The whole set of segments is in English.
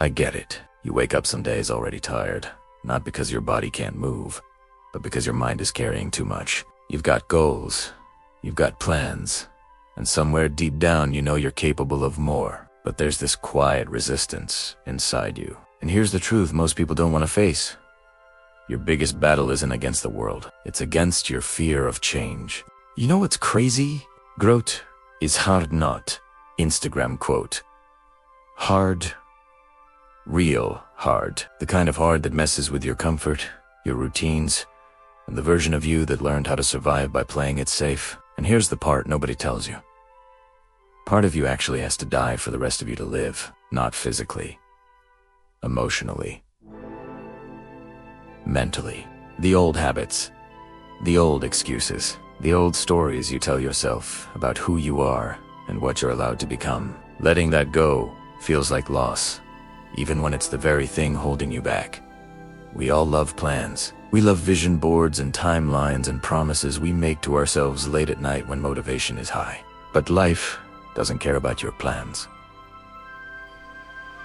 I get it. You wake up some days already tired, not because your body can't move, but because your mind is carrying too much. You've got goals, you've got plans, and somewhere deep down you know you're capable of more. But there's this quiet resistance inside you. And here's the truth most people don't want to face. Your biggest battle isn't against the world, it's against your fear of change. You know what's crazy? Growth is hard, not Instagram quote. Hard. Real hard. The kind of hard that messes with your comfort, your routines, and the version of you that learned how to survive by playing it safe. And here's the part nobody tells you. Part of you actually has to die for the rest of you to live, not physically, emotionally, mentally. The old habits, the old excuses, the old stories you tell yourself about who you are and what you're allowed to become. Letting that go feels like loss, even when it's the very thing holding you back. We all love plans. We love vision boards and timelines and promises we make to ourselves late at night when motivation is high. But life doesn't care about your plans.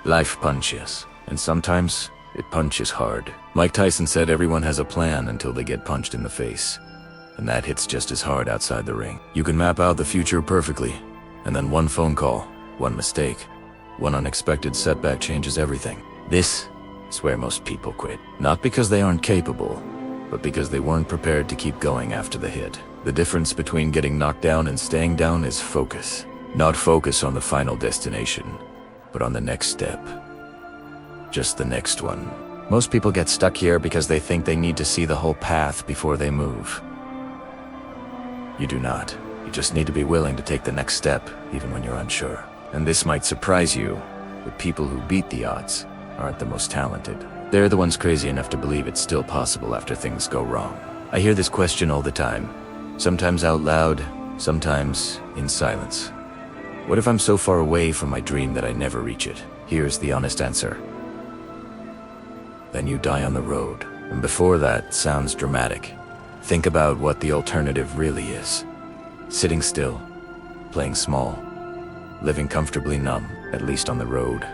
Life punches, and sometimes it punches hard. Mike Tyson said everyone has a plan until they get punched in the face, and that hits just as hard outside the ring. You can map out the future perfectly, and then one phone call, one mistake, one unexpected setback changes everything. This is where most people quit. Not because they aren't capable, but because they weren't prepared to keep going after the hit. The difference between getting knocked down and staying down is focus. Not focus on the final destination, but on the next step. Just the next one. Most people get stuck here because they think they need to see the whole path before they move. You do not. You just need to be willing to take the next step, even when you're unsure. And this might surprise you, but people who beat the odds aren't the most talented. They're the ones crazy enough to believe it's still possible after things go wrong. I hear this question all the time, sometimes out loud, sometimes in silence. What if I'm so far away from my dream that I never reach it? Here's the honest answer. Then you die on the road. And before that sounds dramatic. Think about what the alternative really is. Sitting still, playing small, living comfortably numb. At least on the road,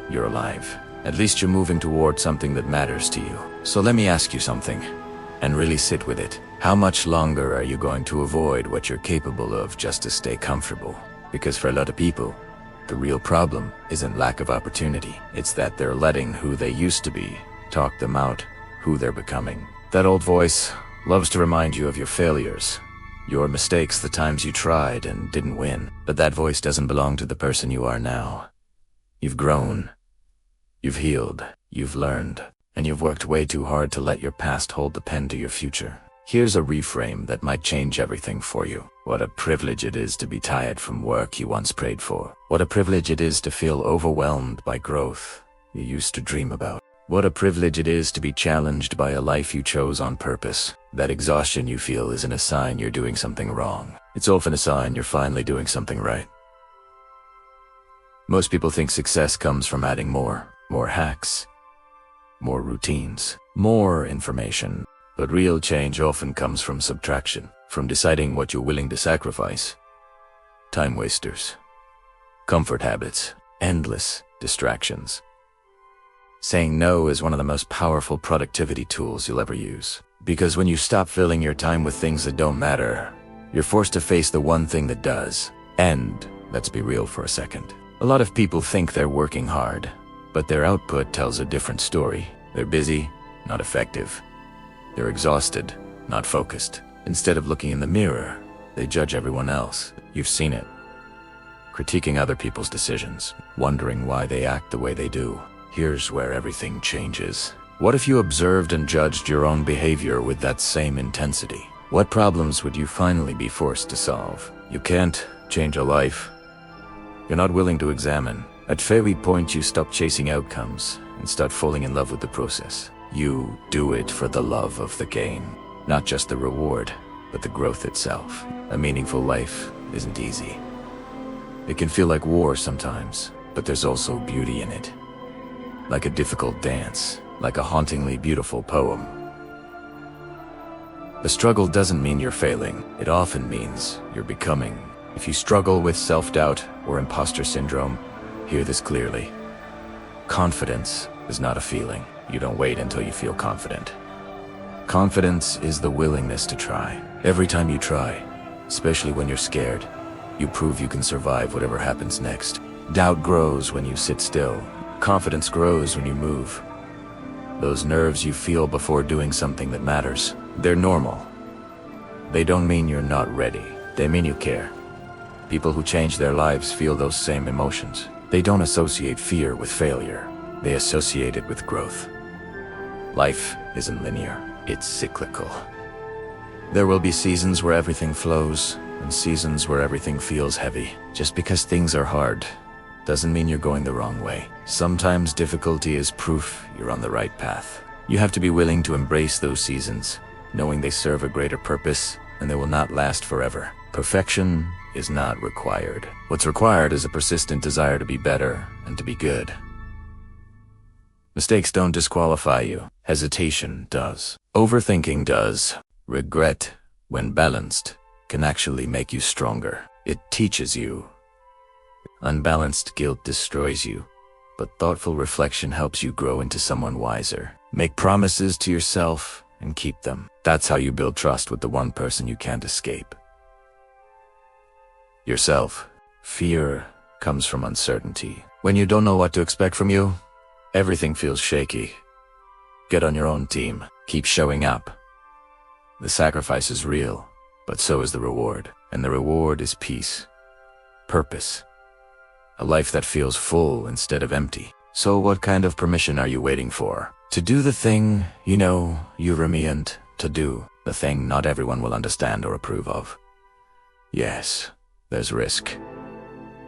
you're alive. At least you're moving toward something that matters to you. So let me ask you something, and really sit with it. How much longer are you going to avoid what you're capable of just to stay comfortable? Because for a lot of people, the real problem isn't lack of opportunity. It's that they're letting who they used to be talk them out who they're becoming. That old voice loves to remind you of your failures, your mistakes, the times you tried and didn't win. But that voice doesn't belong to the person you are now. You've grown, you've healed, you've learned, and you've worked way too hard to let your past hold the pen to your future. Here's a reframe that might change everything for you. What a privilege it is to be tired from work you once prayed for. What a privilege it is to feel overwhelmed by growth you used to dream about. What a privilege it is to be challenged by a life you chose on purpose. That exhaustion you feel isn't a sign you're doing something wrong. It's often a sign you're finally doing something right. Most people think success comes from adding more hacks, more routines, more information. But real change often comes from subtraction, from deciding what you're willing to sacrifice. Time wasters, comfort habits, endless distractions. Saying no is one of the most powerful productivity tools you'll ever use. Because when you stop filling your time with things that don't matter, you're forced to face the one thing that does. And let's be real for a second. A lot of people think they're working hard, but their output tells a different story. They're busy, not effective. They're exhausted, not focused. Instead of looking in the mirror, they judge everyone else. You've seen it. Critiquing other people's decisions, wondering why they act the way they do. Here's where everything changes. What if you observed and judged your own behavior with that same intensity? What problems would you finally be forced to solve? You can't change a life you're not willing to examine. At every point you stop chasing outcomes and start falling in love with the process. You do it for the love of the gain, not just the reward, but the growth itself. A meaningful life isn't easy. It can feel like war sometimes, but there's also beauty in it. Like a difficult dance, like a hauntingly beautiful poem. The struggle doesn't mean you're failing. It often means you're becoming. If you struggle with self-doubt or imposter syndrome, hear this clearly. Confidence is not a feeling. You don't wait until you feel confident. Confidence is the willingness to try. Every time you try, especially when you're scared, you prove you can survive whatever happens next. Doubt grows when you sit still. Confidence grows when you move. Those nerves you feel before doing something that matters, they're normal. They don't mean you're not ready. They mean you care. People who change their lives feel those same emotions. They don't associate fear with failure. They associate it with growth. Life isn't linear. It's cyclical. There will be seasons where everything flows, and seasons where everything feels heavy. Just because things are hard doesn't mean you're going the wrong way. Sometimes difficulty is proof you're on the right path. You have to be willing to embrace those seasons, knowing they serve a greater purpose and they will not last forever. Perfection is not required. What's required is a persistent desire to be better and to be good. Mistakes don't disqualify you. Hesitation does. Overthinking does. Regret, when balanced, can actually make you stronger. It teaches you. Unbalanced guilt destroys you, but thoughtful reflection helps you grow into someone wiser. Make promises to yourself and keep them. That's how you build trust with the one person you can't escape. Yourself. Fear comes from uncertainty. When you don't know what to expect from you, everything feels shaky. Get on your own team. Keep showing up. The sacrifice is real, but so is the reward. And the reward is peace. Purpose. A life that feels full instead of empty. So what kind of permission are you waiting for? To do the thing you know you're meant to do. The thing not everyone will understand or approve of. Yes, there's risk.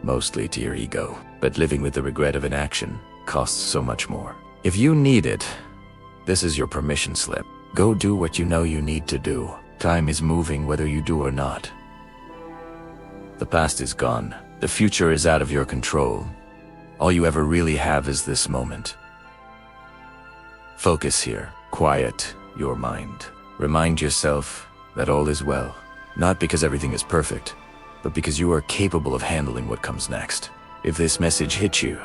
Mostly to your ego. But living with the regret of inaction costs so much more. If you need it, this is your permission slip. Go do what you know you need to do. Time is moving whether you do or not. The past is gone. The future is out of your control. All you ever really have is this moment. Focus here. Quiet your mind. Remind yourself that all is well. Not because everything is perfect, but because you are capable of handling what comes next. If this message hit you,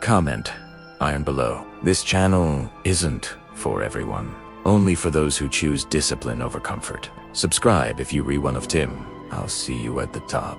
comment iron below. This channel isn't for everyone. Only for those who choose discipline over comfort. Subscribe if you re one of Tim. I'll see you at the top.